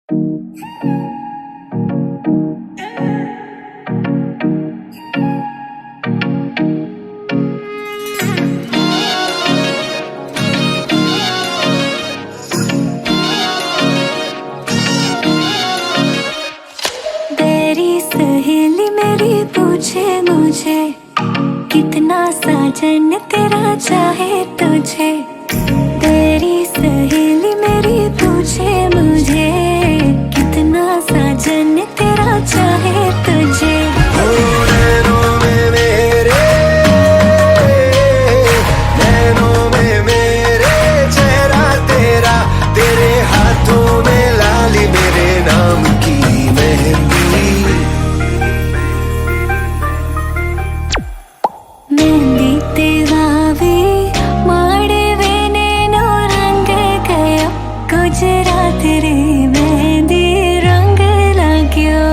तेरी सहेली मेरी पूछे मुझे, कितना साजन तेरा चाहे तुझे। तेरी सहेली मेरी पूछे मुझे, कितना साजन तेरा चाहे तुझे। नैनों में मेरे, नैनों में मेरे चेहरा तेरा, तेरे हाथों में लाली मेरे नाम की मेहंदी। मेहंदी तेवावी माड़वे नेनो रंग गयो, गुजरात रे मेहंदी रंग लाग्यो।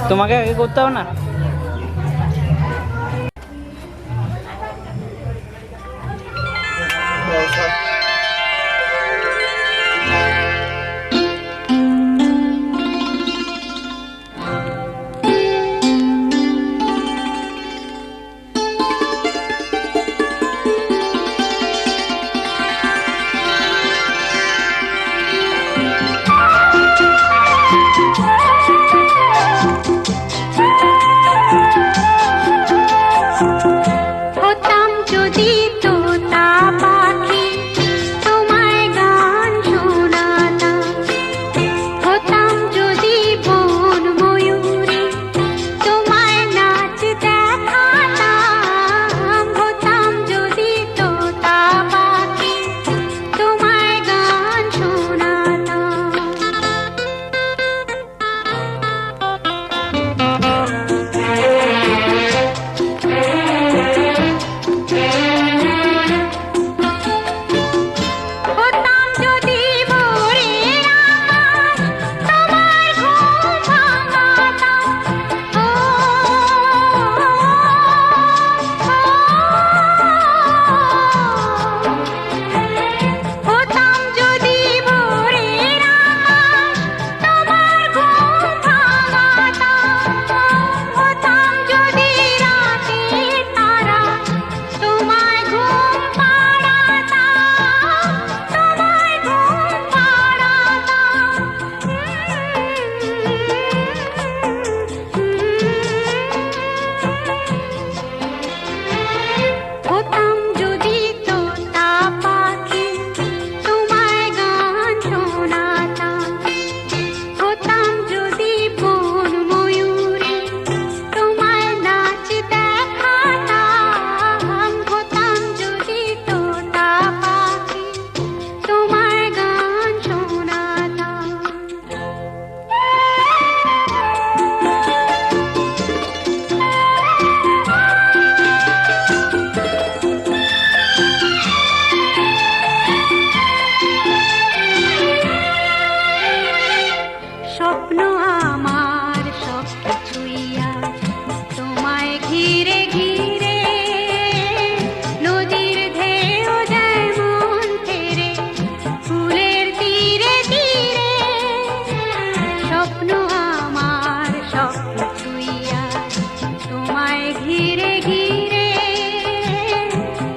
তোমাকে আগে করতে হবে না? হতাম যদি তোতা পাখি তোমায় গান শোনাতাম, হতাম যদি বন ময়ূরী তোমায় নাচ দেখাতাম, হতাম যদি তোতা পাখি তোমায় গান শোনাতাম। হতাম যদি ভোরের আকাশ তোমার ঘুম ভাঙাতাম, হতাম যদি ভোরের আকাশ তোমার ঘুম ভাঙাতাম, হতাম যদি রাতের তারা তোমায় ঘুম পাড়াতাম, তোমায় ঘুম পাড়াতাম। হতাম যদি তোতা পাখি তোমায় গান শোনাতাম, হতাম যদি বন ময়ূরী তোমায় নাচ দেখাতাম, হতাম যদি তোতা পাখি তোমায় গান শোনাতাম। স্বপ্ন আমার সব কিছুই আজ তোমায় ঘিরে ঘিরে, নদীর ঢেউ যেমন ফেরে ফুলের তীরে তীরে, স্বপ্ন আমার সব কিছুই আজ তোমায় ঘিরে ঘিরে,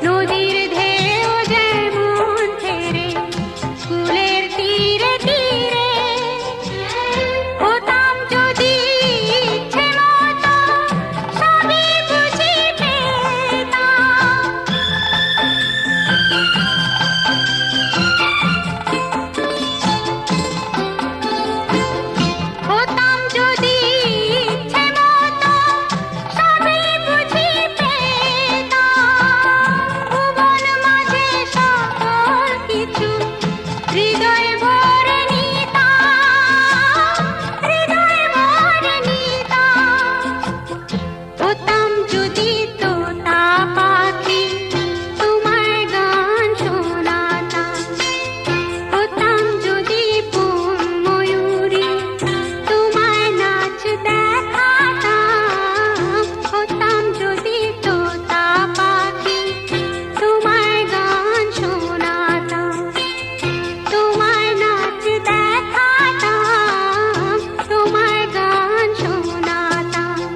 নদীর ঢেউ যেমন ফেরে ফুলের তীরে তীরে, হতাম যদি ইচ্ছে মতো সবই বুঝি পেতাম, হতাম যদি ইচ্ছে মতো সবই বুঝি পেতাম, ভুবন মাঝে সকল কিছু হৃদয় ভরে নিতাম, হৃদয় ভরে নিতাম। হতাম যদি তোতা পাখি তোমায় গান শোনাতাম, হতাম যদি বন ময়ূরী তোমায় নাচ দেখাতাম, হতাম যদি তোতা পাখি তোমায় গান শোনাতাম, তোমায় নাচ দেখাতাম, তোমায় গান শোনাতাম,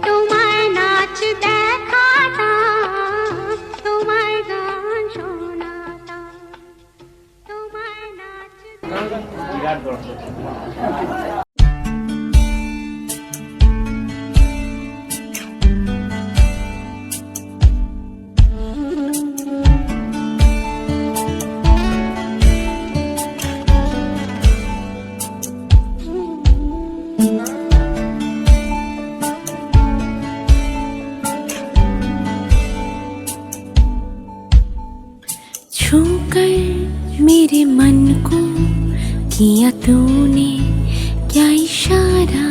তোমায় নাচ দেখাতাম, তোমায় গান শোনাতাম, তোমায় নাচ বিরাট বড়। छूकर मेरे मन को किया तूने क्या इशारा,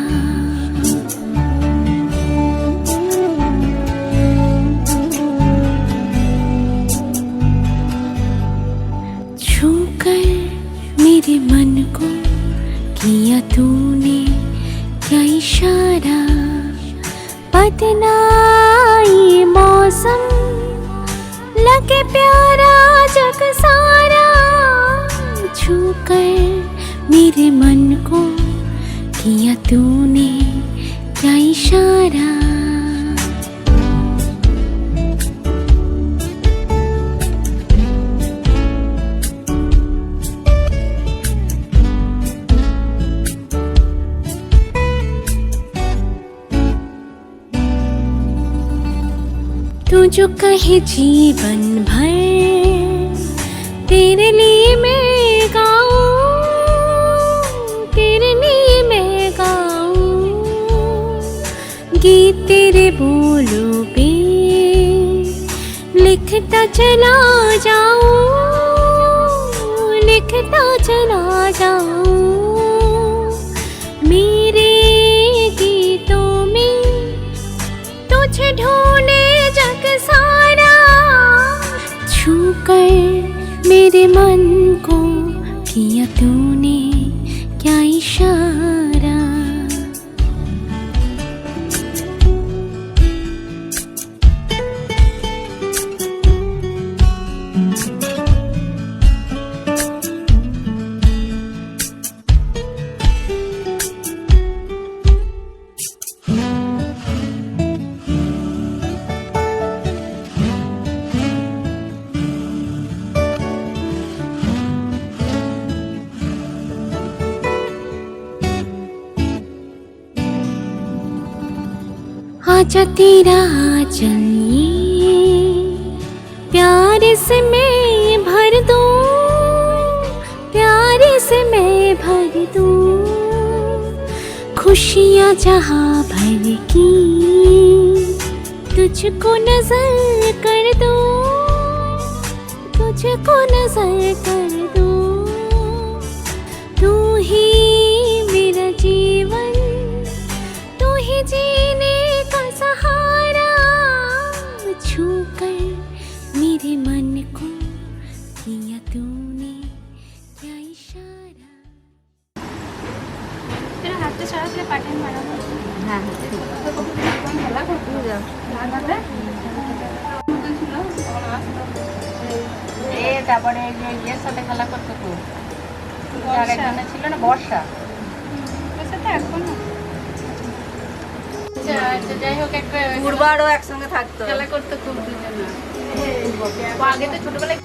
छूकर मेरे मन को किया तूने क्या इशारा, बदनाई मौसम लगे प्यारा जग सारा, छू कर मेरे मन को किया तूने क्या इशारा। तू जो कहे जीवन भर तेरे लिए मैं गाऊं, तेरे लिए मैं गाऊं, गीत तेरे बोलों पे लिखता चला जाऊं, लिखता चला जाऊं। मेरे गीतों में तुझे ढूंढे जग सारा, छू कर मेरे मन को किया तूने क्या इशारा। आजा तेरा चलिए प्यार से मैं भर दूं, प्यार से मैं भर दूं, खुशियाँ जहाँ भर की तुझको नजर कर दूं, तुझको नजर कर दूं। तू ही मेरा जीवन, तू ही जीने का सहारा, छू कर मेरे मन को किया तूने क्या इशारा। तेरा হাতে সরাসরি পাঠান মারাবো। হ্যাঁ খেলা করতে যাও না দাদা ছিল তখন আসতো তারপরে ইয়ের সাথে খেলা করতো তো আরেকজনে ছিল না বর্ষা, ওর সাথে এখনো যাই হোক একটা পূর্বারও একসঙ্গে থাকতো। খেলা করতো খুব দুজনে। আগে তো ছোটবেলায়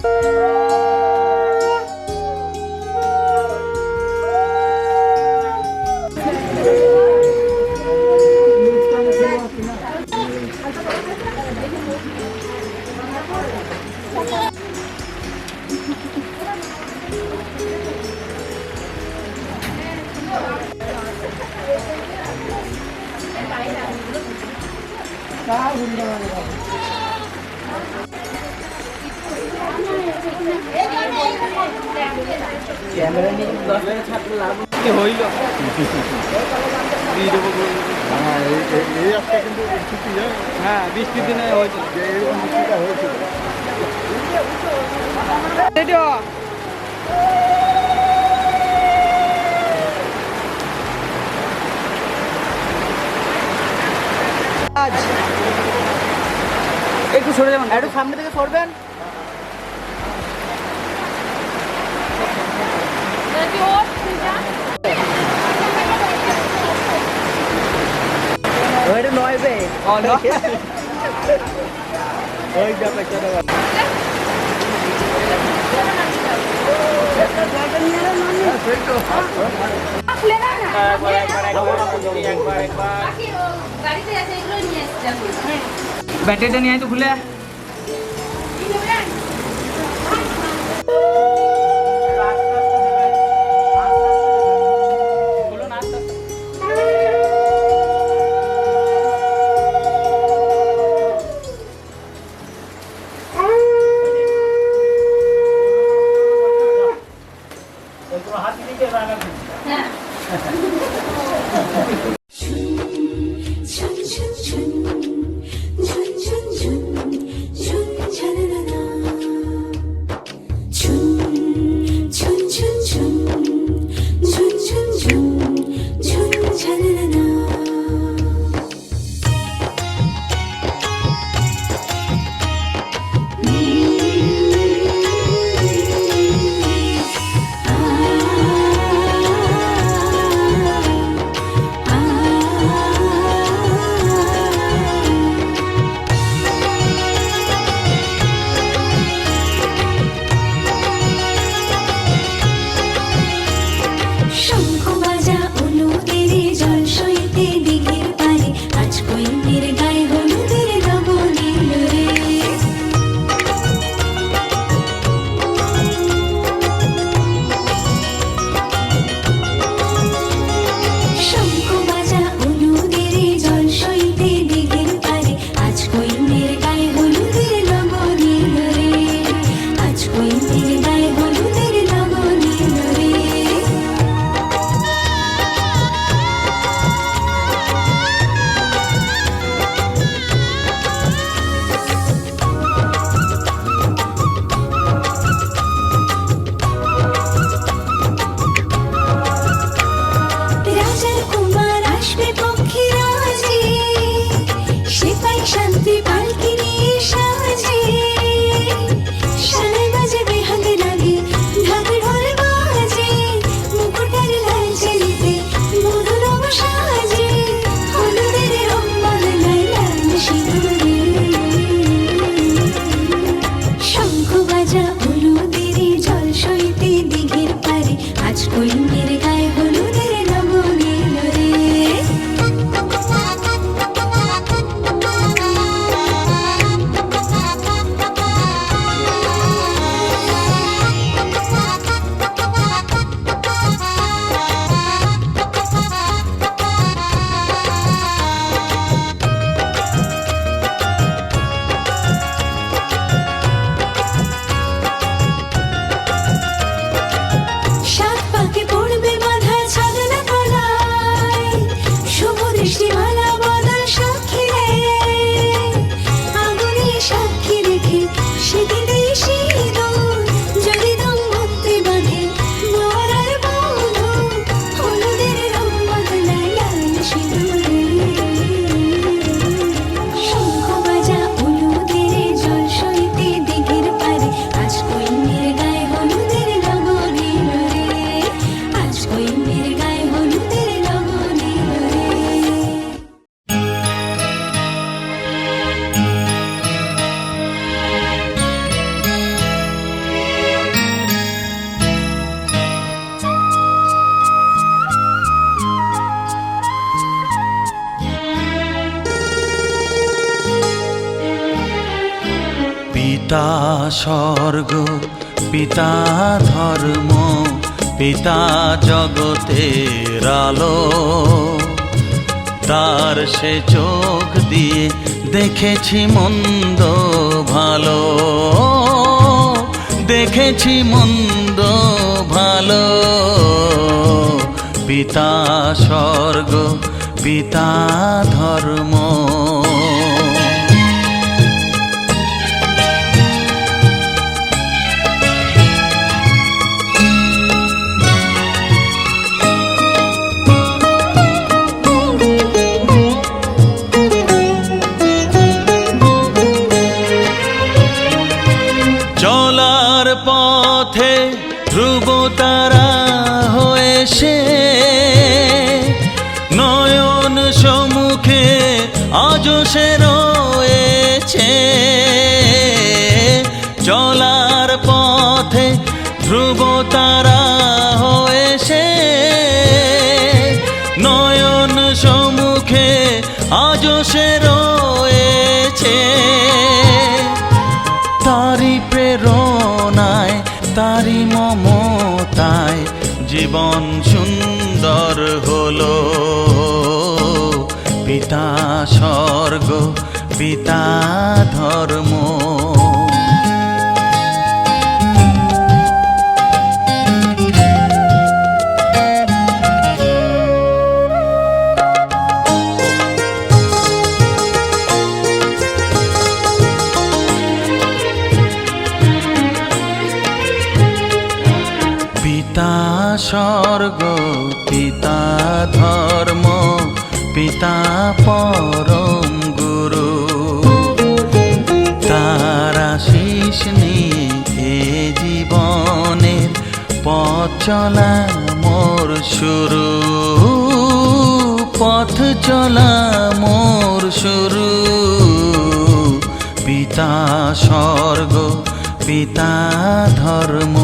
ক্যামেরা নিয়ে 10 টাকা ছাত্র লাভ কি হইল দিয়ে দেবো। হ্যাঁ এই আজকে কিন্তু ছুটি যায়। হ্যাঁ বৃষ্টির দিনে হয়েছিল যে এরকম বৃষ্টিটা হয়েছিল। একটু সরে যাবেন, একটু সামনে থেকে সরবেন। ওইটা নয় বে ওই যাবে চলো ব্যাটারিটা নিয়ে আয় তো খুলে। পিতা স্বর্গ, পিতা ধর্ম, পিতা জগতের আলো। তার সে চোখ দিয়ে দেখেছি মন্দ ভালো, দেখেছি মন্দ ভালো। পিতা স্বর্গ, পিতা ধর্ম। চলার পথে ধ্রুব তারা হয়ে সে, নয়ন সম্মুখে আজও সে রয়েছে। চলার পথে ধ্রুব তারা হয়ে সে, নয়ন সম্মুখে আজও সে রয়েছে। তারি প্রেরণায়, তারি মমতায় জীবন সুন্দর হলো। পিতা স্বর্গ, পিতা ধর্ম। পিতা স্বর্গ, পিতা ধর্ম, পিতা পরম গুরু। তার আশিস নিয়ে এ জীবনের পথ চলা মোর শুরু, পথ চলা মোর শুরু। পিতা স্বর্গ, পিতা ধর্ম।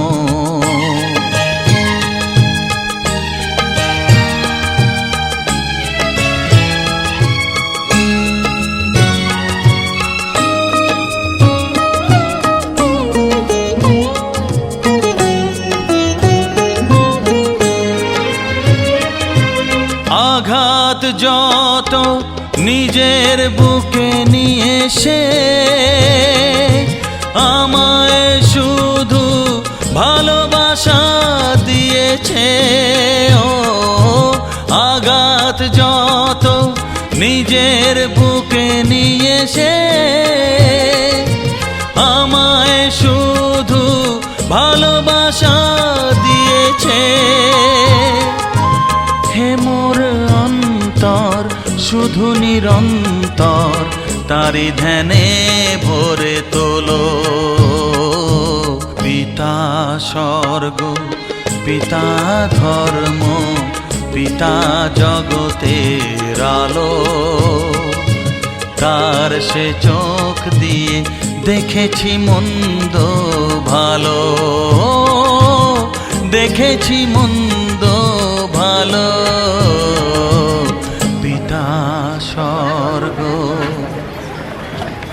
আঘাত যত নিজের বুকে নিয়ে সে, আমায় শুধু ভালোবাসা দিয়েছে। ও আঘাত যত নিজের বুকে নিয়ে সে, আমায় শুধু ভালোবাসা দিয়েছে। হে মোর অন্তর শুধু নিরন্তর তারি ধ্যানে ভরে তোলো। পিতা স্বর্গ, পিতা ধর্ম, পিতা জগতের আলো। তার সে চোখ দিয়ে দেখেছি মন্দ ভালো, দেখেছি মন্দ ভালো। পিতা স্বর্গ,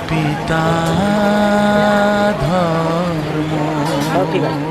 পিতা ধর্ম। ঠিক আছে।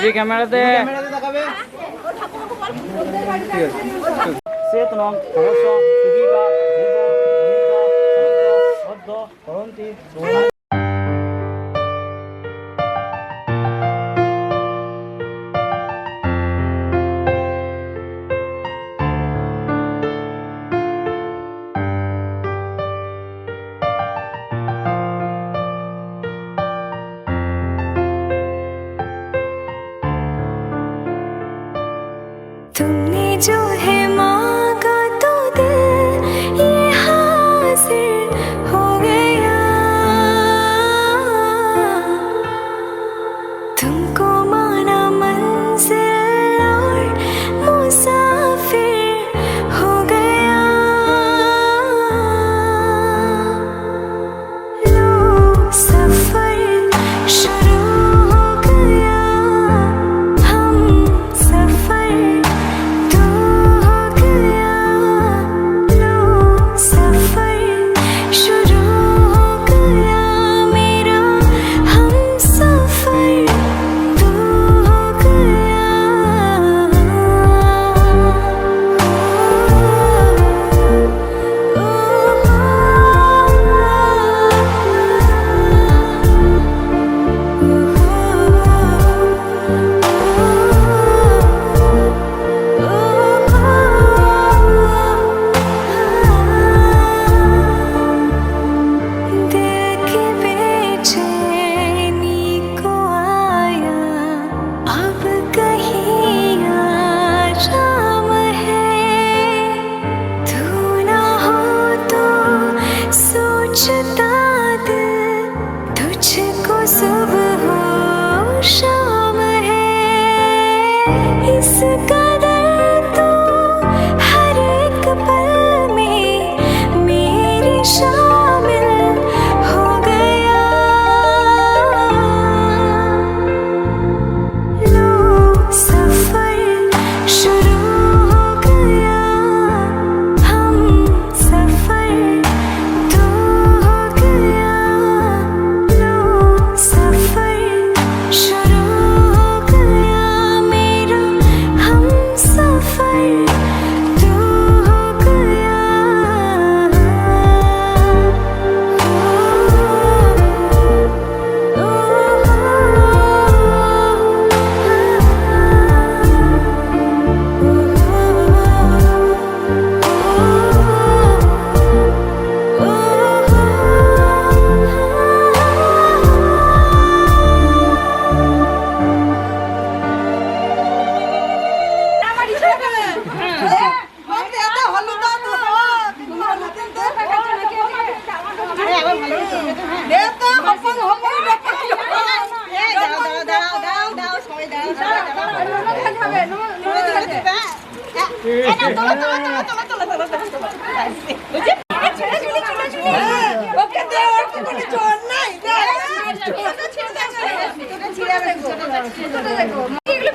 মুভি ক্যামেরাতে দেখাবে সেত নং সহস্র সুদীপা জীব অনিতা অদ্য করন্তি तुमने जो है मांगा तो दिल ये हासिल हो गया। तुमको माना मंजिल और मुसाफिर हो गया। लो सफर शुरू हो गया। हम सफर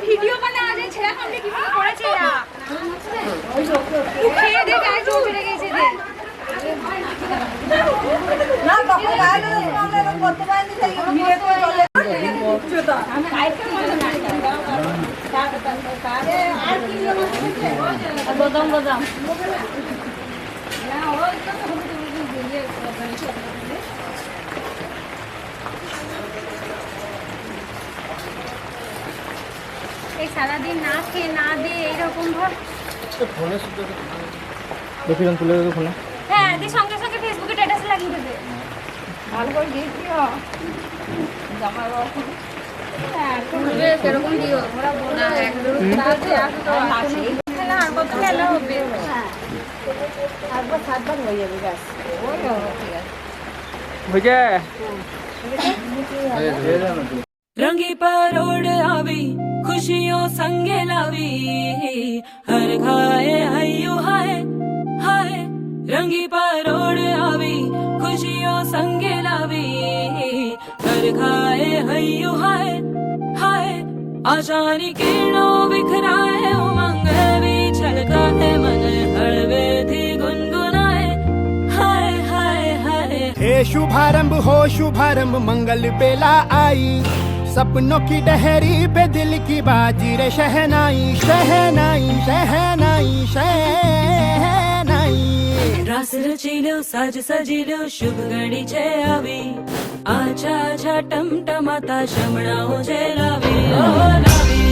ভিডিও বানা আজ ছেড়া কামড়ে কি করেছে এরা খেয়ে দিয়ে গায়ে জল চলে গেছে এদের না বাবা গায়ে আমরা করতে পারিনি তাই ভিডিও তো চলে চুতা আমি গাইতে মনে না আর কি বদাম বদাম না ওই তো ভিডিও এই সারাদিন না খেয়ে না দিয়ে এইরকম ভাব ফোনে শুধু দেখিলাম তুলে দেবো ফোনে হ্যাঁ দিয়ে সঙ্গে সঙ্গে ফেসবুকে স্ট্যাটাস লাগিয়ে দেবে ভালো করে দিও জামা বাবু হ্যাঁ তুলবে সেরকম দিও ওরা বলে একদম তাতে আসো তো আসি না আর কত খেলা হবে হ্যাঁ একবার সাতবার হয়ে যাবে ব্যাস ওই ঠিক আছে বুঝে रंगी परोड़ आवी खुशियों संगे लावी हर खाए हयू हाय हाय रंगी परोड़ आवी खुशियों संगे लावी हर खाए हयू हाय हाय आशानी किरणों बिखराए उमंग भी छलकाए मन हड़वे थी गुनगुनाए हाय हाय हाय हे शुभारंभ हो शुभारंभ मंगल बेला आई सपनों की डहरी पे दिल की बाजी रे शहनाई शहनाई शहनाई शहनाई रास रचिलो साज सजिलो शुभ घड़ी छे आवी आछा आछा टमटमाता शमणाओ जे लावी ओ लावी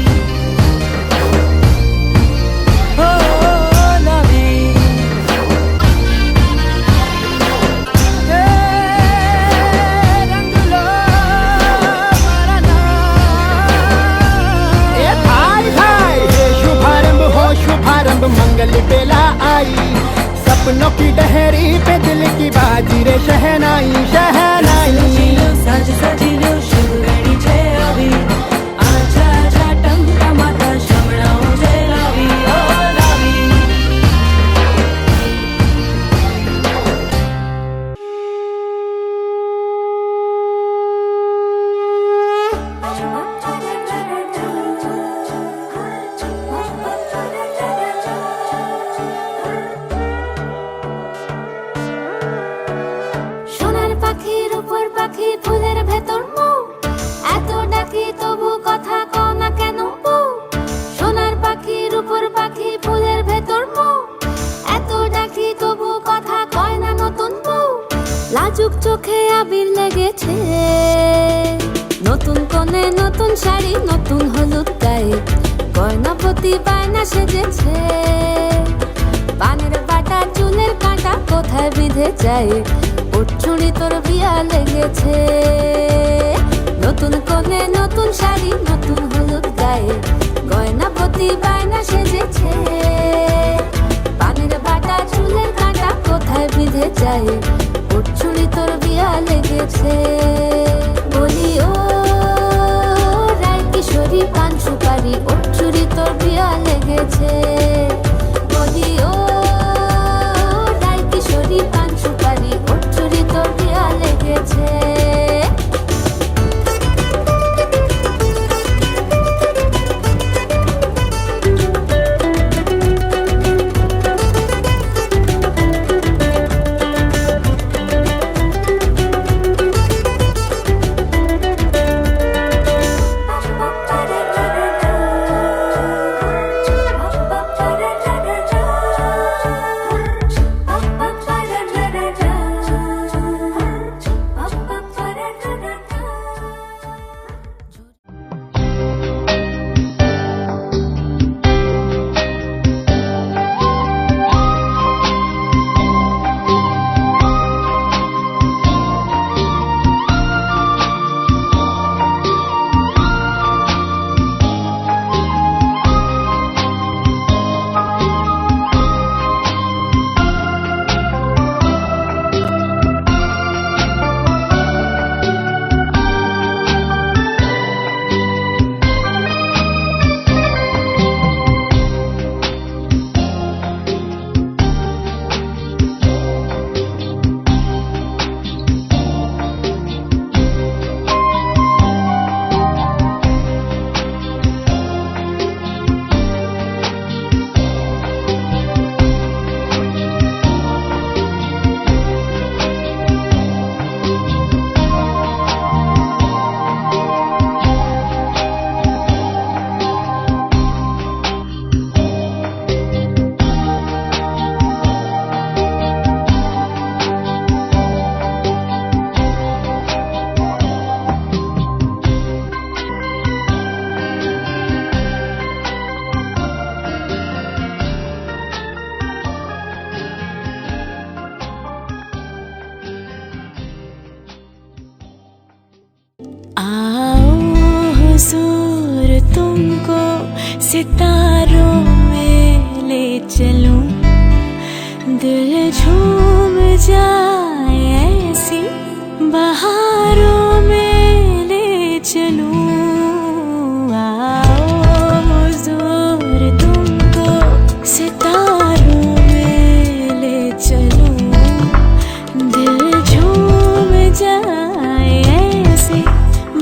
ओ लावी शुभारंभ मंगल बेला आई सपनों की डहरी पे दिल की बाजी रे शहनाई शहनाई साज सजिलो शुभ घड़ी छे आवी आछा आछा टमटमाता शमणाओ जे लावी ओ लावी সোনার পাখির উপর পাখি ফুলের ভেতর মৌ এত ডাকি তবু কথা কও না কেন বউ সোনার পাখির উপর পাখি ফুলের ভেতর মৌ এত ডাকি তবু কথা কয় না নতুন বউ লাজুক চোখে আবির লেগেছে নতুন কোণে নতুন শাড়ি নতুন হলুদ গায়ে গয়নাপতি বায়না সেজেছে পানের বাটা চুলের কাঁটা কোথায় বিঁধে যায় ওর চুড়ি তোর বিয়া লেগেছে নতুন কোণে নতুন শাড়ি নতুন হলুদ গায়ে গয়নাপতি বায়না সেজেছে পানের বাটা চুলের কাঁটা কোথায় বিঁধে যায় ওর চুড়ি তোর বিয়া লেগেছে বলি ও রায় কিশোরী পান সুপারি ওর চুড়ি তোর বিয়া লেগেছে বলি ও রায় কিশোরী পান সুপারি ওর চুড়ি তোর বিয়া লেগেছে सितारों में ले चलूं दिल झूम जाए ऐसी बहारों में ले चलूं आओ हुजूर तुमको सितारों में ले चलूं दिल झूम जाए ऐसी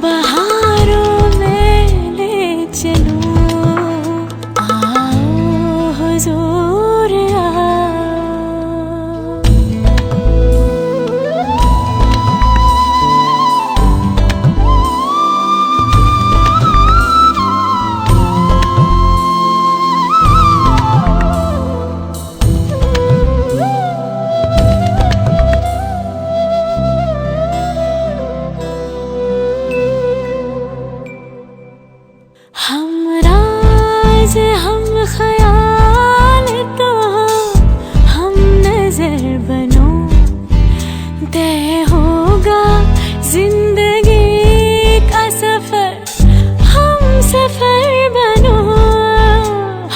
बहारों में ले चलूं हुजूर आओ होगा जिंदगी का सफर, हम सफर बनो,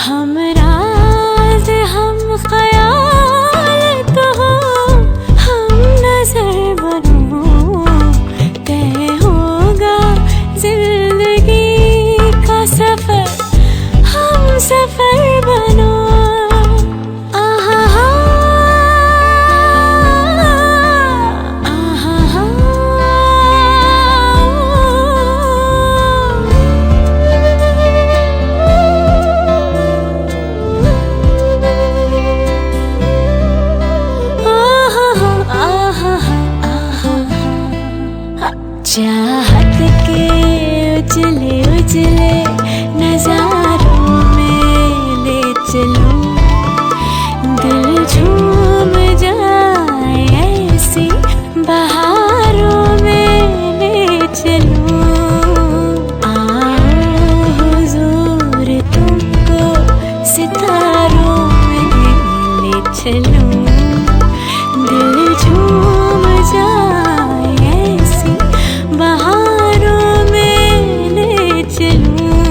हम राज हम ख्याल तो हो, हम नजर बनो, तय होगा जिंदगी का सफर, हम सफर बनो। आहा हा, आहा हा। चाहत के उजले उजले नजारों में ले चलो, दिल झूम जाए ऐसी बहारों में ले चलो। आओ हुजूर तुमको सितारों में ले चलो, दिल झूम जाए ऐसी बहारों में ले चलूं।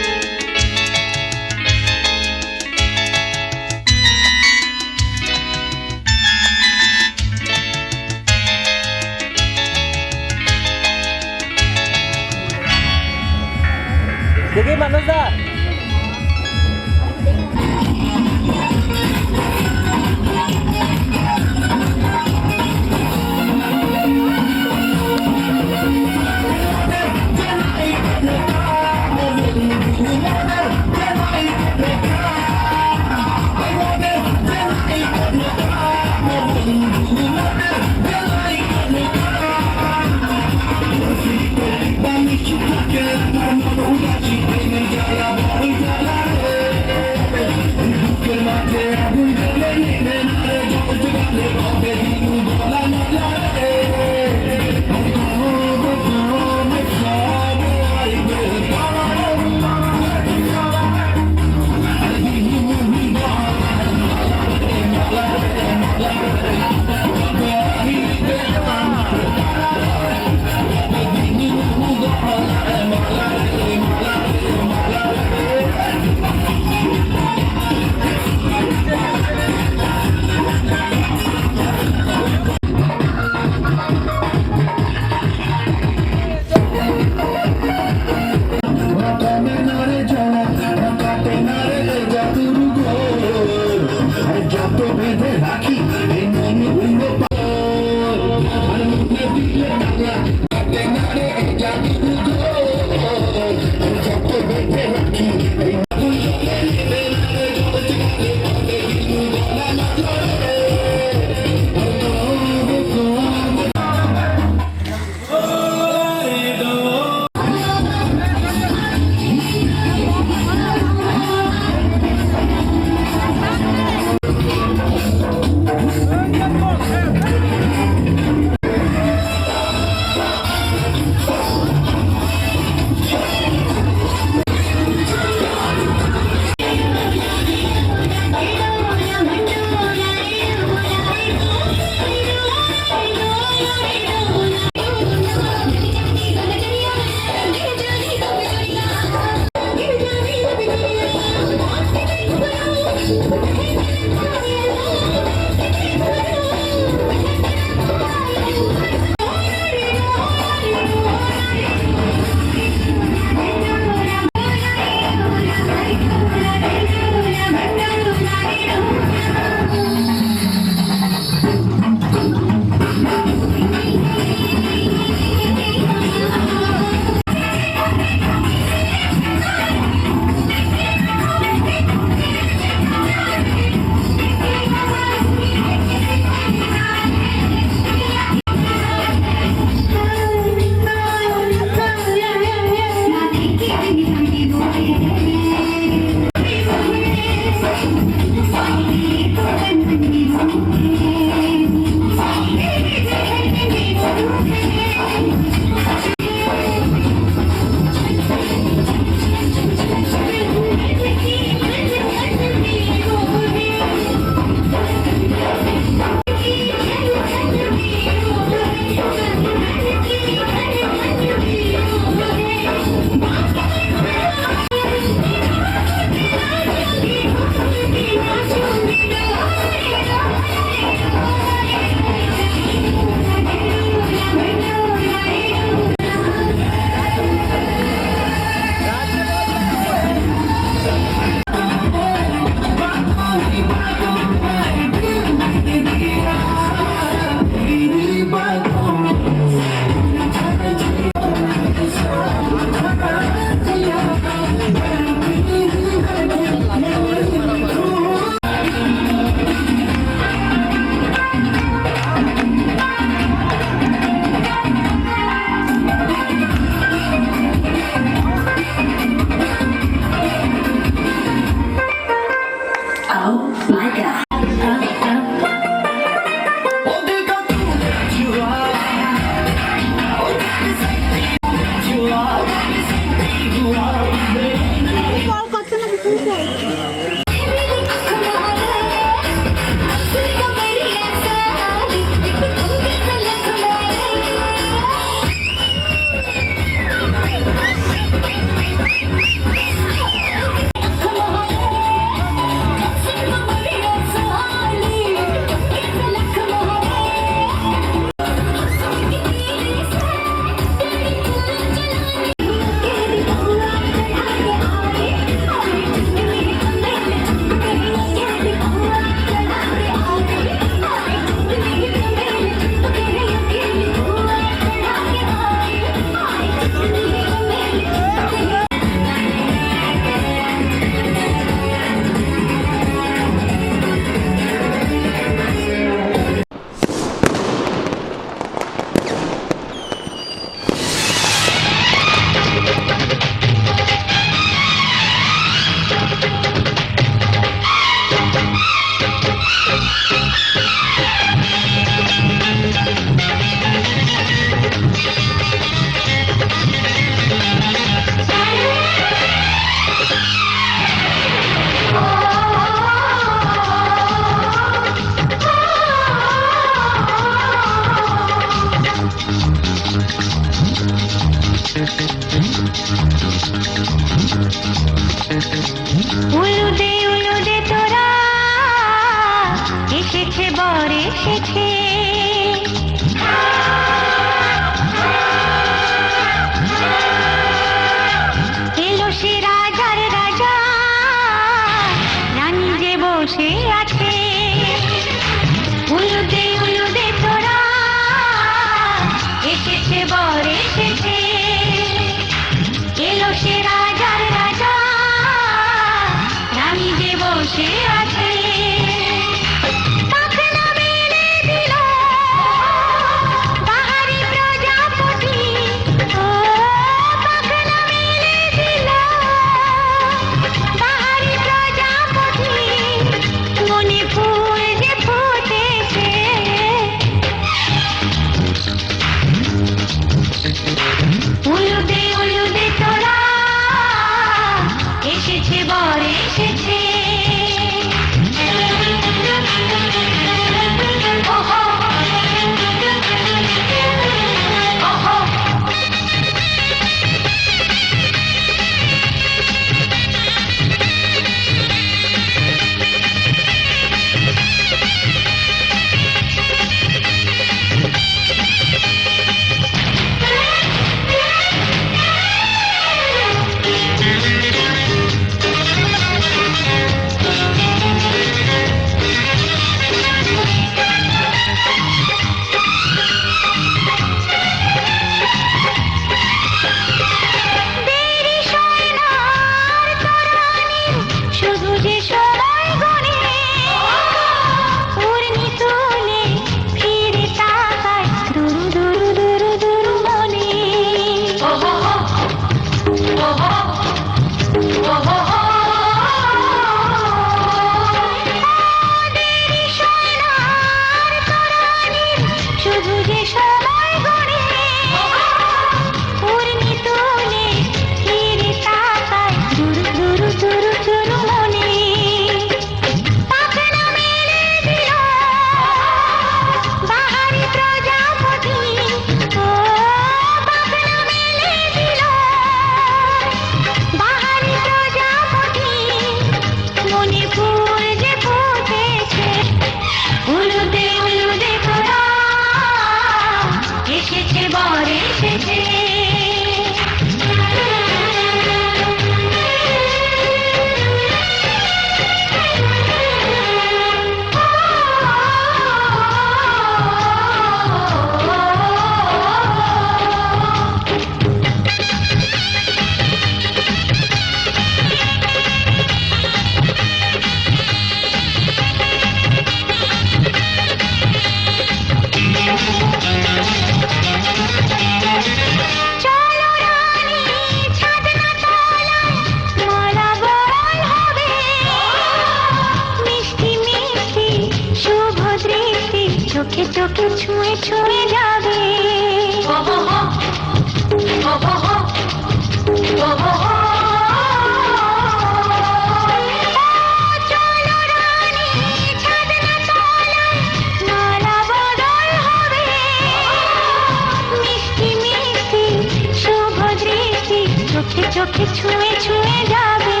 চোখে ছুঁয়ে ছুঁয়ে যাবে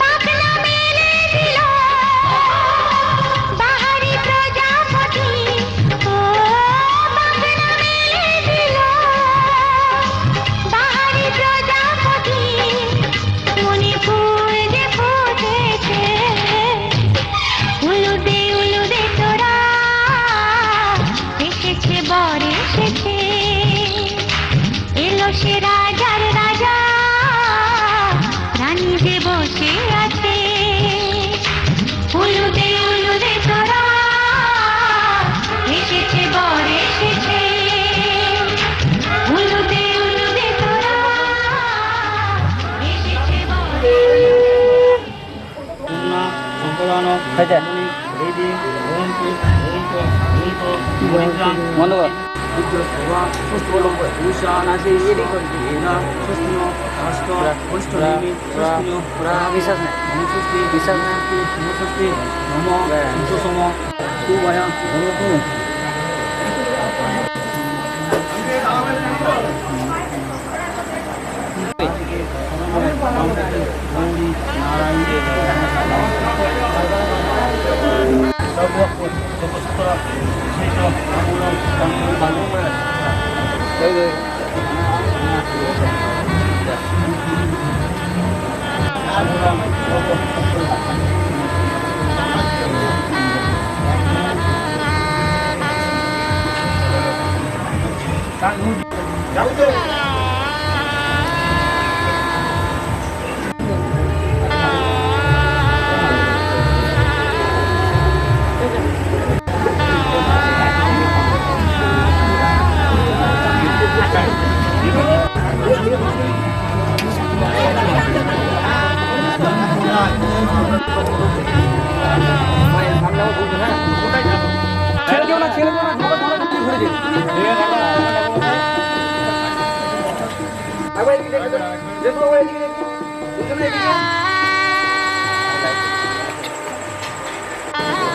পাখনা মেলে দিল বাহারি প্রজাপতি ও পাখনা মেলে দিল বাহারি প্রজাপতি মনে ফুল যে ফুটেছে উলুদে তোরা এসেছে বর এসেছে এলো সে রাজার রাজা রানী যে বসে আছে উলুদে তোরা এসেছে বর এসেছে উলুদে তোরা এসেছে বর বন্ধ কর বিশ্বাস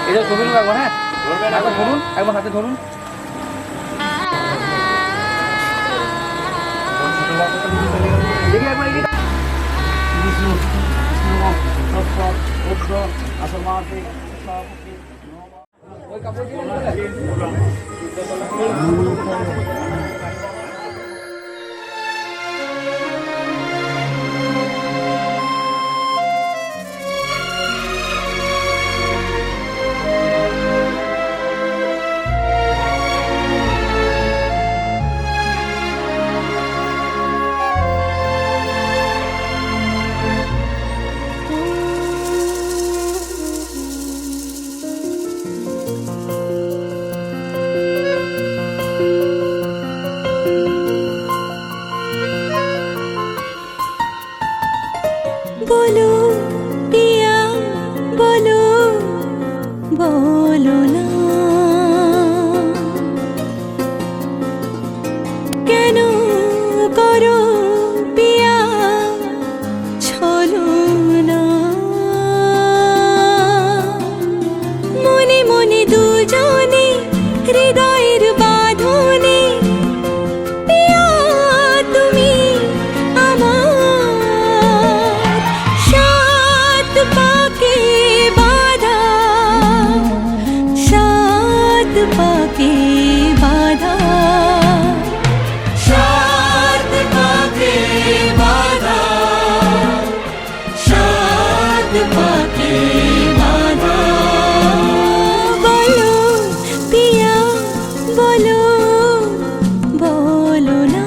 এটা ছবি রাখবো। হ্যাঁ একবার ধরুন, একবার হাতে ধরুন। দেখি একবার এগিয়ে ওই কাপড় দিয়ে बोलो पिया बोलो बोलो ना কেন করো পিয়া ছলো না মনে মনে দুজনে হৃদয়ের বাঁধনে পিয়া তুমি আমার সাত পাকে বাঁধা সাত পাকে বাঁধা সাত পাকে বাঁধা সাত পাকে বাঁধা বলো পিয়া বলো বলো না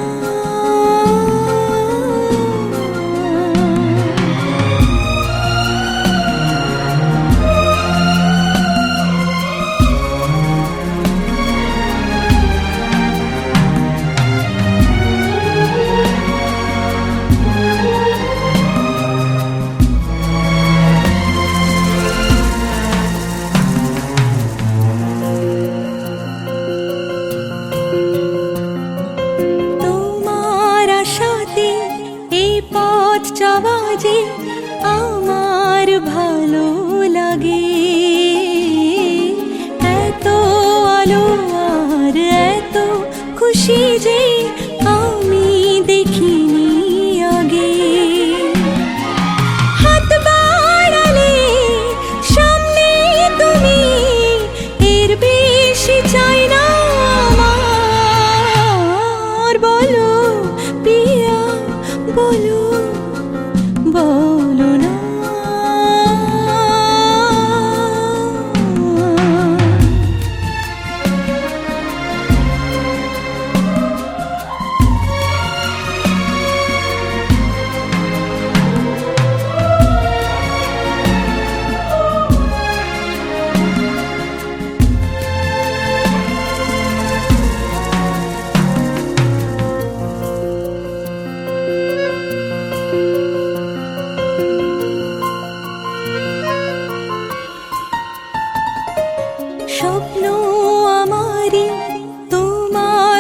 তোমার আশাতে এই পথ চলা যে আমার ভালো লাগে এত আলো আর এত খুশি যে আমি দেখিনি আগে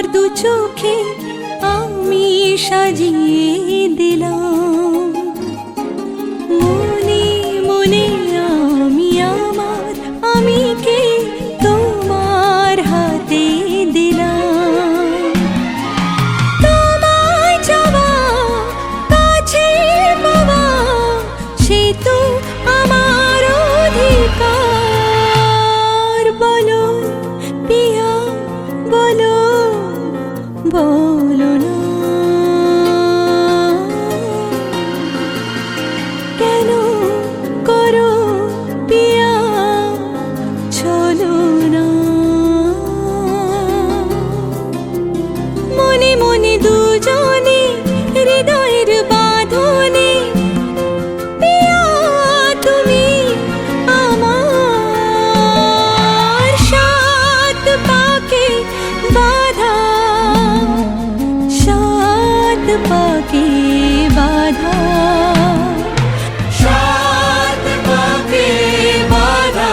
তোমার দু চোখে আমি সাজিয়ে দিলাম মনে মনে আমি আমার আমিকে তোমার হাতে দিলাম তোমায় চাওয়া কাছে পাওয়া সে তো আমার অধিকার বলো পিয়া বলো বলো না কেন করো পিয়া চলো না মনে মনে দুজনে হৃদয়ের বাঁধনে পিয়া তুমি আমার সাত পাকে বাধা সাত পাকে বাধা সাত পাকে বাধা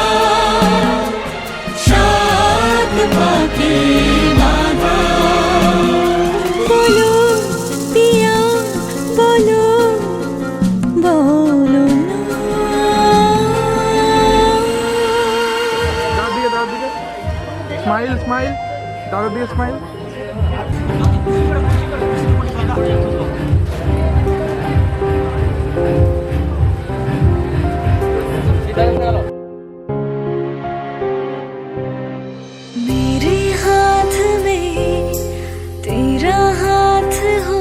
সাত পাকে বাধা বলো পিয়া বলো বলো না দাদার দিকে স্মাইল স্মাইল দাদার দিকে স্মাইল मेरे हाथ में तेरा हाथ हो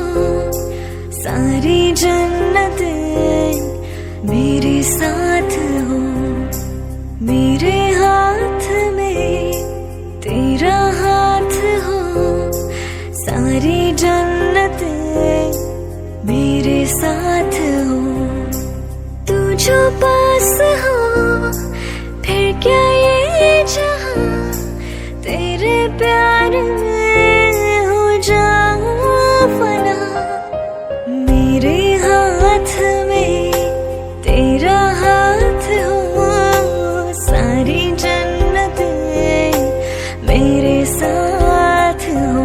सारी जन्नत मेरे साथ हो मेरे हाथ में तेरा हाथ हो सारी जन्नत मेरे साथ हो तू जो पास हो फिर क्या ये जहां तेरे प्यार में हो जाऊं फना मेरे हाथ में तेरा हाथ हो सारी जन्नत मेरे साथ हो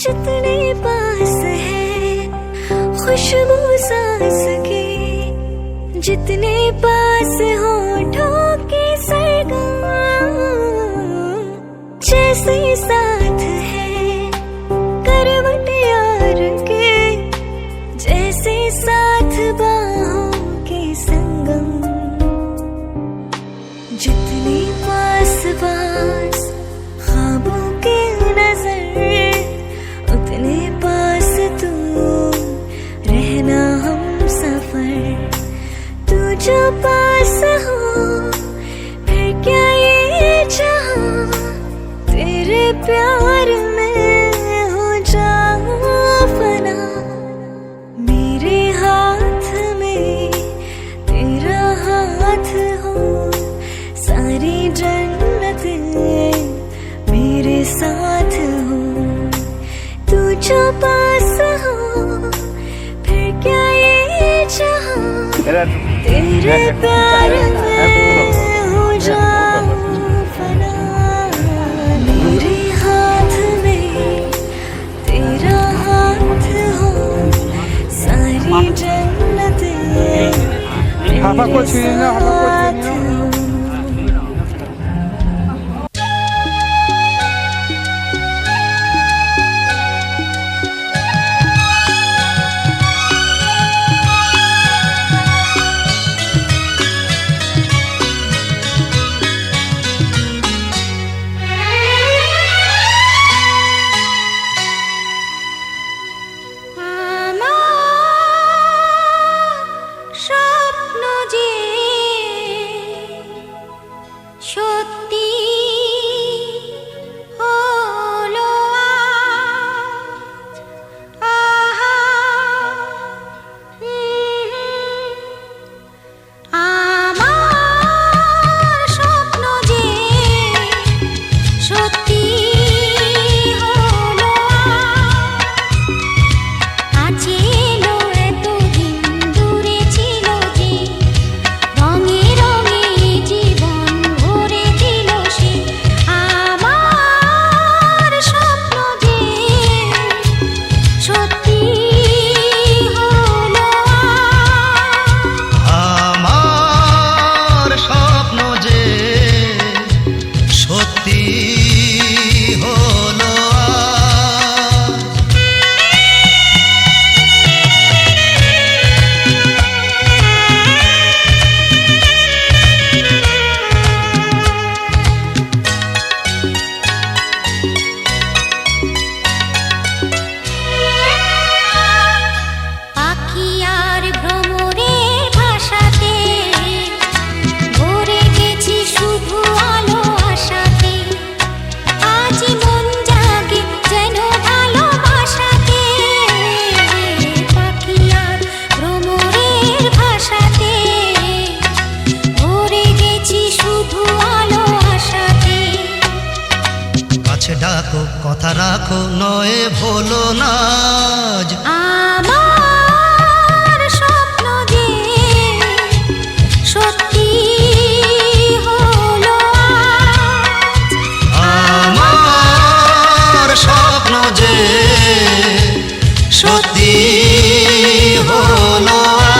जितने पास है खुशबू सांस की जितने पास होठों के सरगम जैसे साथ है करवट यार के जैसे साथ बाहों के संगम जितने पास पास ख्वाबों के नजर उतने पास तू रहना हम सफर तू जो पास हो फिर क्या ये जहां तेरे प्यार में हो जाऊं फना मेरे हाथ में तेरा हाथ हो सारी जन्नत मेरे साथ हो तू जो पास हो फिर क्या ये जहां तेरे प्यार में हो जाऊं फना मेरे हाथ में तेरा हाथ हो सारी जन्नत हाफा को छीने ना हाफा को छीने ना স্বপ্ন যে নয় ভোলো না আজ। আমার স্বপ্ন যে সত্যি হলো আজ। আমার স্বপ্ন যে সত্যি হলো আজ।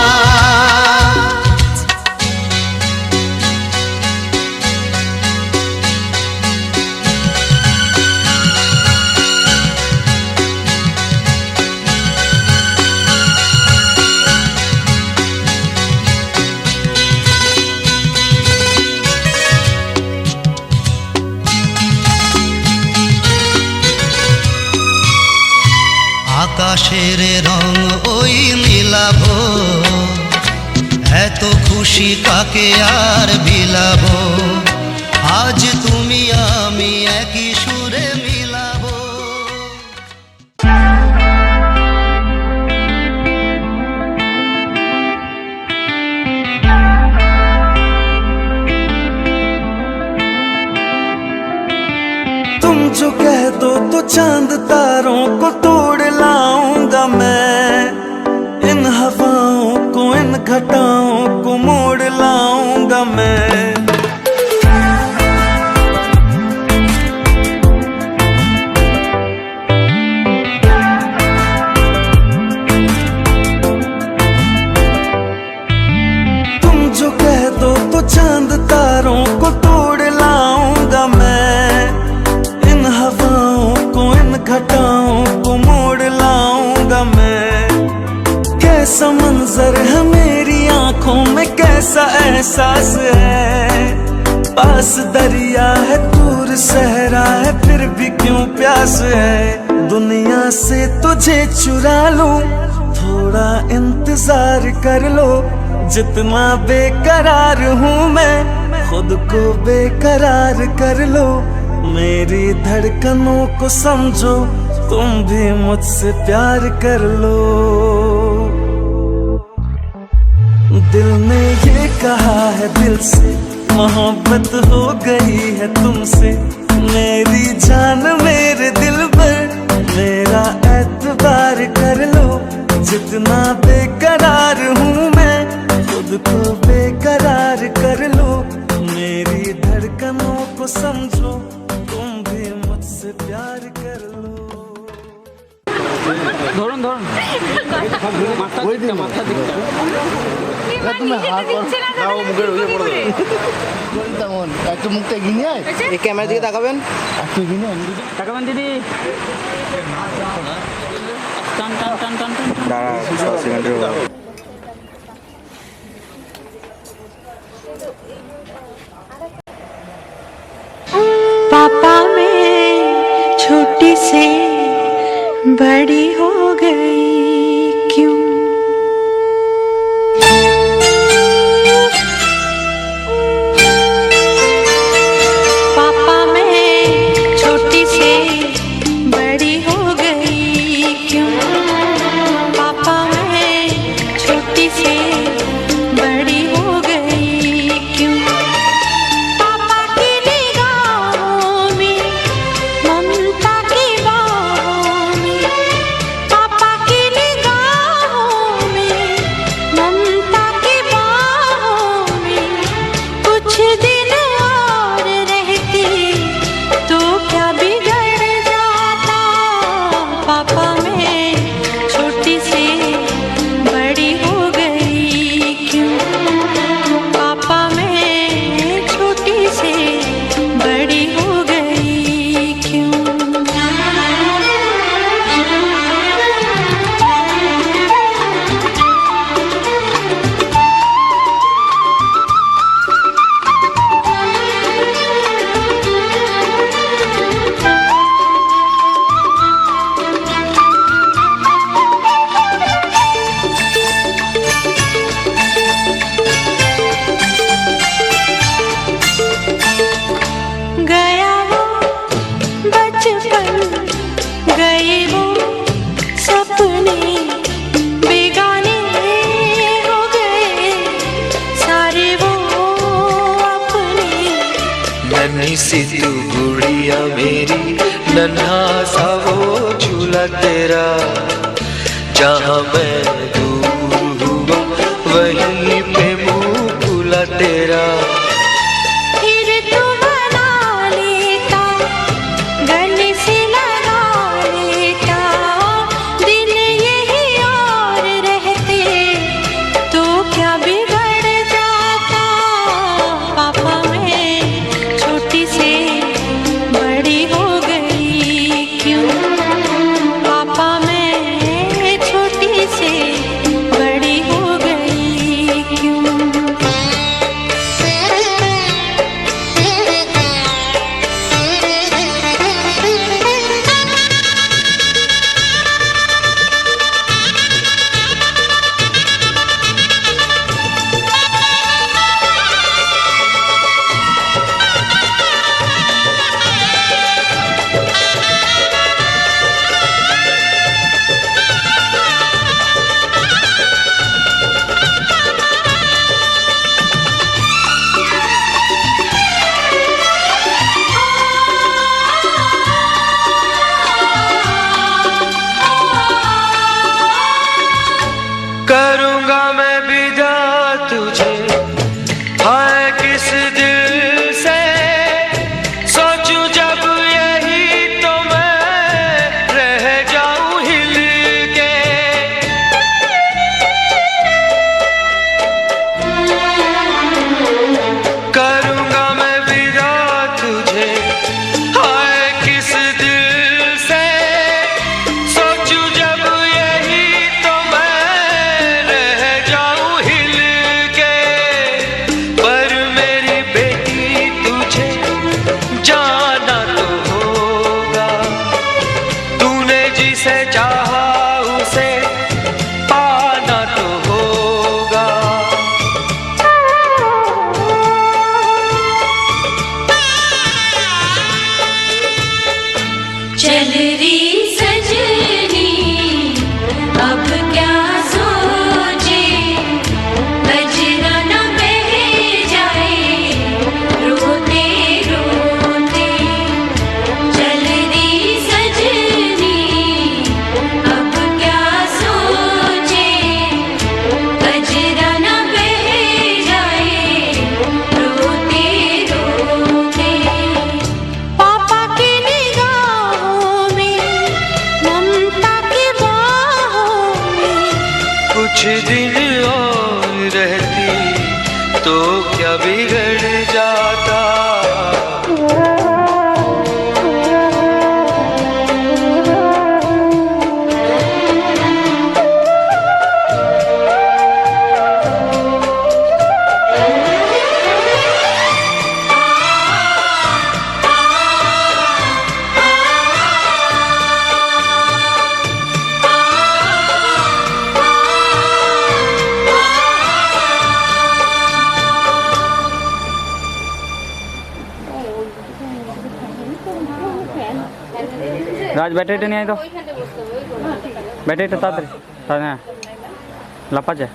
আকাশের রং ওই নীলাভো, এত খুশি কাকে আর বিলাবো, আজ তুমি আমি একই সুরে মিলাবো। तुम जो कह दो तो चांद तारों को तोड़ लाऊंगा मैं, इन हवाओं को इन घटाओं को मोड़ लाऊंगा मैं। तुम जो कह दो तो चांद तारों को तोड़ लाऊंगा मैं, इन हवाओं को इन घटाओं को मोड़ लाऊंगा मैं। कैसा मंजर है मेरी आंखों में, कैसा एहसास है, पास दरिया है दूर सहरा है फिर भी क्यों प्यास है। दुनिया से तुझे चुरा लूं, थोड़ा इंतजार कर लो, जितना बेकरार हूँ मैं खुद को बेकरार कर लो। मेरी धड़कनों को समझो, तुम भी मुझसे प्यार कर लो। दिल ने ये कहा है दिल से, मोहब्बत हो गई है तुमसे। मेरी जान मेरे दिल पर मेरा एतबार कर लो, जितना बेकरार हूँ मैं खुद को बेकरार कर लो। मेरी धड़कनों को समझो, तुम भी मुझसे प्यार कर लो। ধরুন ধরুন মাথা দিকটা মাথা দিকটা তুমি হাত দাও মুখের ওই পড়ে দাও তেমন একটু মুখটা এগিয়ে নিয়ে আয় এই ক্যামেরার দিকে তাকাবেন একটু এগিয়ে নিয়ে তাকাবেন দিদি টান টান টান টান টান দাঁড়া 6 সেকেন্ডের पापा मैं छोटी से बड़ी हो गई क्यों? पापा मैं छोटी से बड़ी हो गई क्यों? पापा मैं छोटी से बड़ी हो गई क्यों? पापा की निगाहों में ममता की बाहों में, पापा की निगाहों में ममता की बाहों में, कुछ दिन और रहती तो क्या बिगड़ जाता? पापा मैं छोटी से बड़ी हो गई क्यों? पापा मैं छोटी से बड़ी हो गई क्यों? गया वो बचपन, गए वो सपने, बेगाने हो गए सारे वो अपने। नन्ही सी तू गुड़िया मेरी, नन्हा सा वो खुला तेरा, जहाँ मैं दूर हुआ वहीं पे मुँह खुला तेरा। फिर तू बना लेता, गले से लगा लेता, दिन यही और रहते तो क्या बिगड़ जाता। पापा मैं छोटी से बड़ी हो गई क्यों, पापा मैं छोटी से बड़ी हो गई क्यों। करूँगा मैं विदा तुझे, हाय किस दिल से सोचूं जब यही तो मैं रह जाऊं हिल के। करूँगा मैं विदा तुझे, हाय किस दिल से सोचूं जब यही तो मैं रह जाऊं हिल के। पर मेरी बेटी तुझे जाना तो होगा, तूने जिसे चाहा उसे पाना तो होगा। चल री सजनी अब क्या सोचे, नजरा न बह जाए रोते रोते। चल री सजनी अब क्या सोचे, नजरा न बह जाए रोते रोते। पापा की निगाहों में, ममता की बाहों में, कुछ दिन और रहती तो क्या बिगड़ जाता। রাজ ব্যাটারিটা নিয়ে আয় তো, ব্যাটারিটা তাড়াতাড়ি। হ্যাঁ লাপা যায়।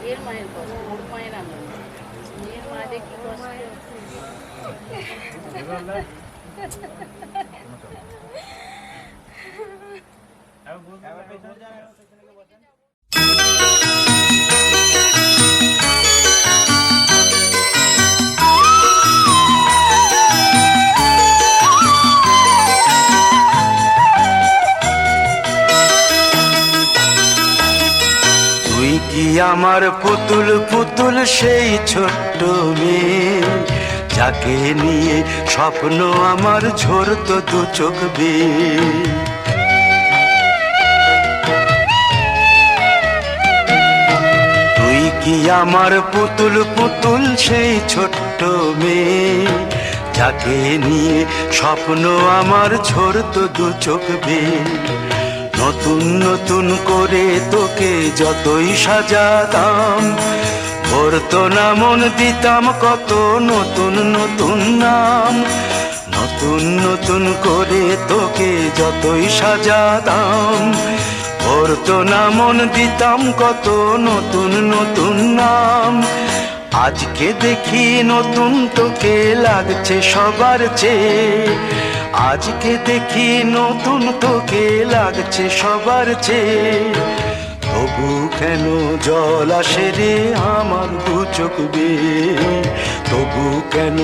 এর মায়ের কষ্ট, ওর মায়ের আনন্দ, এর মা যে কি কষ্ট। তুই কি আমার পুতুল পুতুল সেই ছোট্ট মেয়ে, যাকে নিয়ে স্বপ্ন আমার ঝরতো দু চোখ বেয়ে। তুই কি আমার পুতুল পুতুল সেই ছোট্ট মেয়ে, যাকে নিয়ে স্বপ্ন আমার ঝরতো দু চোখ বেয়ে। নতুন নতুন করে তোকে যতই সাজাতাম, ভরতো না মন, দিতাম কত নতুন নতুন নাম। নতুন নতুন করে তোকে যতই সাজাতাম, ভরতো না মন, দিতাম কত নতুন নতুন নাম। আজকে দেখি নতুন তোকে লাগছে সবার চেয়ে, আজকে দেখি নতুন তোকে লাগছে সবার চেয়ে। তবু কেন জল আসে রে আমার দু চোখ বেয়ে, তবু কেন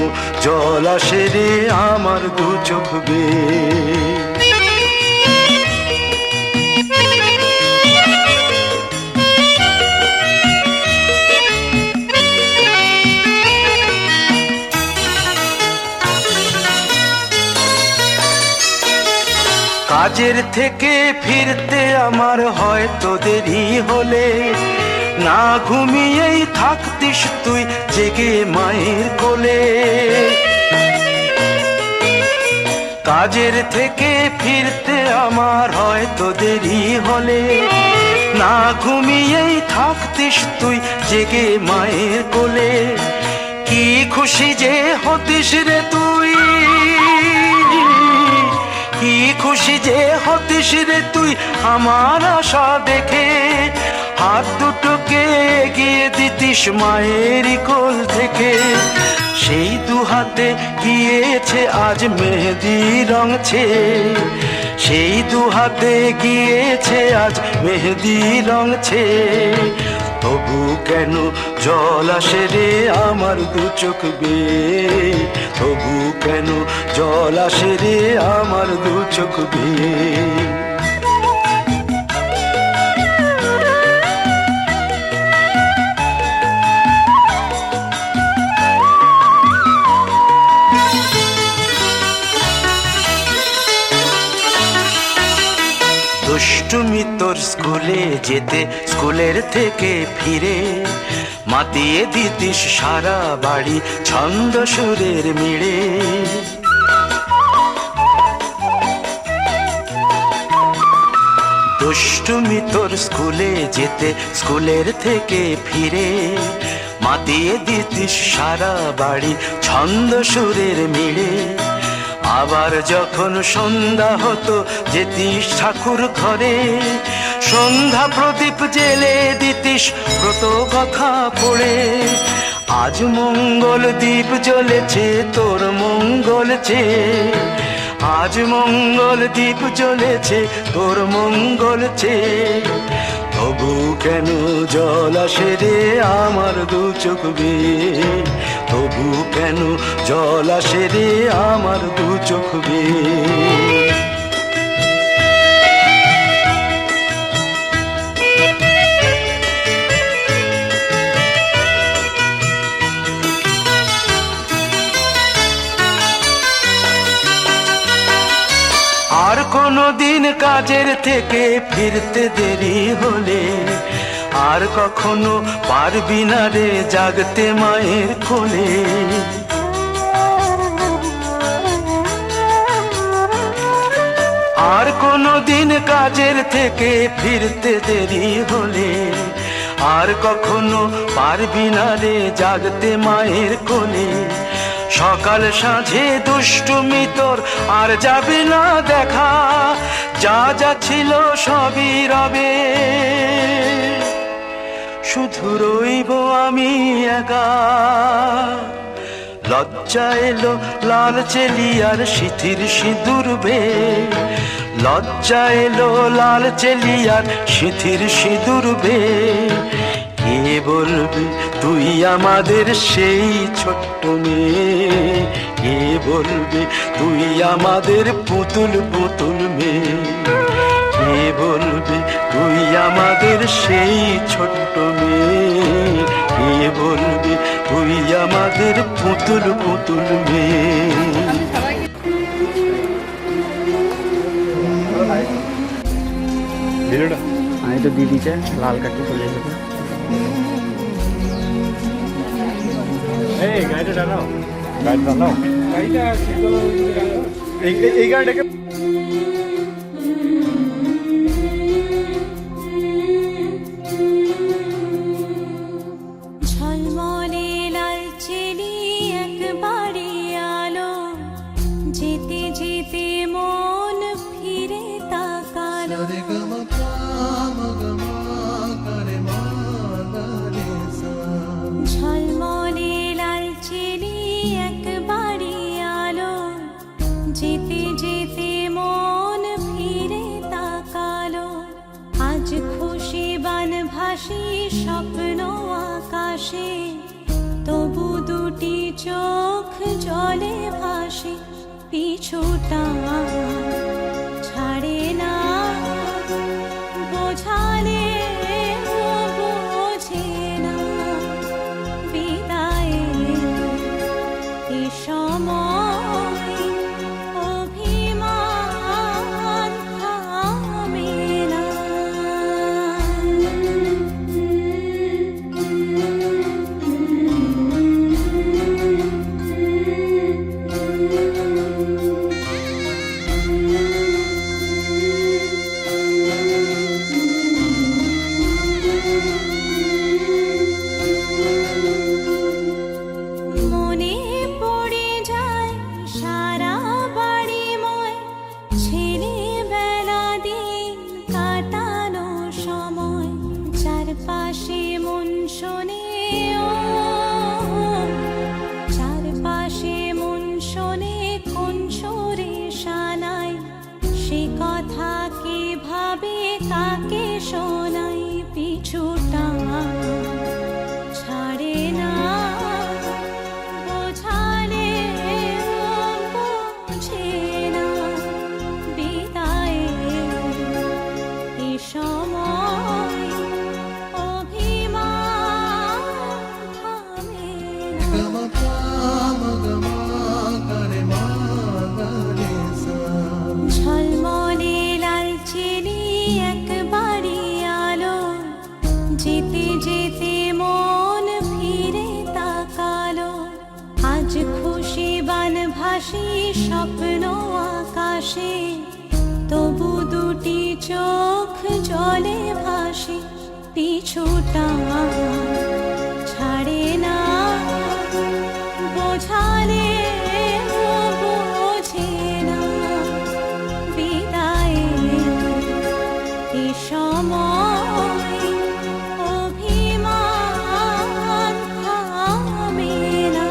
জল আসে রে আমার দু চোখ বেয়ে। কাজের থেকে ফিরতে আমার হয়তো দেরি হলে, না ঘুমিয়েই থাকতিস তুই জেগে মায়ের কোলে। কাজের থেকে ফিরতে আমার হয়তো দেরি হলে, না ঘুমিয়েই থাকতিস তুই জেগে মায়ের কোলে। কি খুশি যে হতিস রে তুই, কি খুশি যে হতিস রে তুই আমার আশা দেখে। হাত দুটোকে এগিয়ে দিতিস মায়ের কোল থেকে, সেই দু হাতে গিয়েছে আজ মেহেদি রং ছেয়ে, সেই দু হাতে গিয়েছে আজ মেহেদি রং ছেয়ে। তবু কেন জল আসে রে আমার দু চোখ বেয়ে, তবু কেন জল আসে রে আমার দু চোখ বেয়ে। দুষ্টুমি তোর স্কুলে যেতে, স্কুলের থেকে ফিরে মাতিয়ে দিতিস সারা বাড়ি ছন্দ সুরের মিড়ে। দুষ্টুমি তোর স্কুলে যেতে, স্কুলের থেকে ফিরে মাতিয়ে দিতিস সারা বাড়ি ছন্দ সুরের মিড়ে। আবার যখন সন্ধ্যা হতো যেতিস ঠাকুর ঘরে, সন্ধ্যা প্রদীপ জেলে দিতিস ব্রত কথা পড়ে। আজ মঙ্গল দ্বীপ জ্বলেছে তোর মঙ্গল চেয়ে, আজ মঙ্গল দ্বীপ জ্বলেছে তোর মঙ্গল চেয়ে। তবু কেন জল আসে রে আমার দু চোখ বেয়ে, তবু কেন জল আসে রে আমার দু চোখ বেয়ে। আর কোনো দিন কাজের থেকে ফিরতে দেরি হলে, আর কখনো পারবি না রে জাগতে মায়ের কোলে। আর কোনো দিন কাজের থেকে ফিরতে দেরি হলে, আর কখনো পারবি না রে জাগতে মায়ের কোলে। সকাল সাঁঝে দুষ্টুমি তোর আর যাবে না দেখা, যা যা ছিল সবই রবে, শুধু রইব আমি একা। লজ্জা এলো লাল চেলিয়ার সিথির সিঁদুর বেয়ে, লজ্জা এলো লাল চেলিয়ার সিথির সিঁদুর বেয়ে। কে বলবি তুই আমাদের সেই ছোট্ট মেয়ে, কে বলবি তুই আমাদের পুতুল পুতুল মেয়ে, কে বলবি তুই আমাদের সেই ছোট্ট মেয়ে, কে বলবি তুই আমাদের পুতুল পুতুল মেয়ে। আমি তো দিয়ে দিচ্ছে লাল কাটি চলে যাবে। এই গাড়িটা টানাও, গাড়ি টানাও, গাড়িটা এই গাড়িটাকে। ঝলমলে লাল চেলি একবারে আলো যেতে বান ভাসি স্বপ্ন আকাশে, তবু দুটি চোখ জলে ভাসে, পিছুটা ছাড়ে না, বোঝালে বোঝে না, বিদায়ে এ সময় অভিমান থামে না। মনে পড়ে যায় সারা বাড়িময় ছেলেবেলা দিন কাটানো সময়, চারপাশে মন শোনে ও, চারপাশে মন শোনে কোন সুরে শানাই, সে কথা কে ভাবে কাকে শোনাই, পিছুটা ছাড়ে না, বোঝালে বোঝে না, বিদায়ে এ সময় অভিমান থামে না। ঝলমলে লাল চিনি একবারই আলো, যেতে যেতে মন ফিরে তাকালো, আজ খুশি বান ভাসি স্বপ্ন আকাশে, তবু দুটি চোখ জলে ভাসে, পিছুটা ছাড়ে না, বোঝালে বোঝে না, বিদায়ে এ সময় অভিমান থামে না।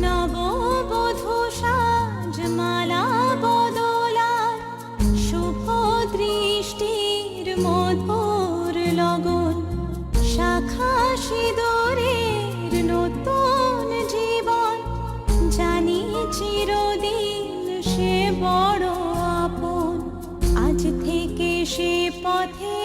নববধূ সাজমালা বদলার, শুভ দৃষ্টির মধুর লগন, শাখা সিঁদুরের নতুন জীবন, জানি চিরদিন সে বড় আপন, আজ থেকে সে পথে